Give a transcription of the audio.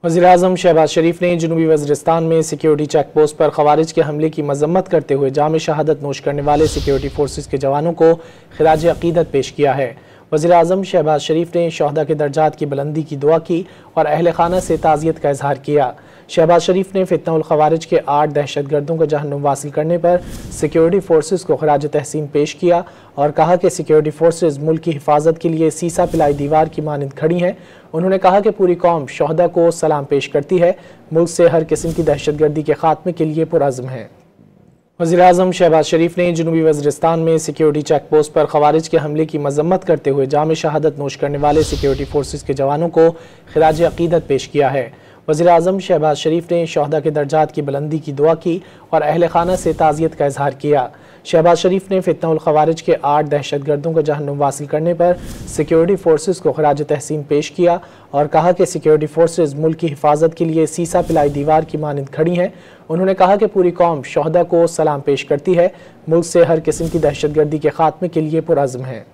वज़ीर-ए-आज़म शहबाज शरीफ ने जनूबी वज़ीरिस्तान में सिक्योरिटी चेक पोस्ट पर खवारिज के हमले की मजम्मत करते हुए जाम शहादत नोश करने वाले सिक्योरिटी फोर्सेस के जवानों को खिराज अक़ीदत पेश किया है। वज़ीर-ए-आज़म शहबाज शरीफ ने शहदा के दर्जात की बुलंदी की दुआ की और अहल खाना से ताज़ियत का इजहार किया। शहबाज शरीफ ने फितना खवारिज के 8 दहशतगर्दों को जहन्नुम वासिल करने पर सिक्योरिटी फोर्सेस को खराज तहसीन पेश किया और कहा कि सिक्योरिटी फोर्सेस मुल्क की हिफाजत के लिए सीसा पिलाई दीवार की मानंद खड़ी हैं। उन्होंने कहा कि पूरी कौम शहदा को सलाम पेश करती है, मुल्क से हर किस्म की दहशतगर्दी के खात्मे के लिए पुरअज़्म है। वज़ीर-ए-आज़म शहबाज शरीफ ने जनूबी वज़ीरिस्तान में सिक्योरिटी चेक पोस्ट पर खवारिज के हमले की मजम्मत करते हुए जाम शहादत नोश करने वाले सिक्योरिटी फोर्सेस के जवानों को खिराज अक़ीदत पेश किया है। वज़ीर-ए-आज़म शहबाज शरीफ ने शहदा के दर्जात की बुलंदी की दुआ की और अहल खाना से ताज़ियत का इजहार किया। शहबाज शरीफ ने फितना खवारिज के 8 दहशतगर्दों को जहन्नुम वासिल करने पर सिक्योरिटी फोर्सेस को खराज तहसीन पेश किया और कहा कि सिक्योरिटी फोर्सेस मुल्क की हिफाजत के लिए सीसा पिलाई दीवार की मानंद खड़ी हैं। उन्होंने कहा कि पूरी कौम शहदा को सलाम पेश करती है, मुल्क से हर किस्म की दहशतगर्दी के खात्मे के लिए पुरअज़्म है।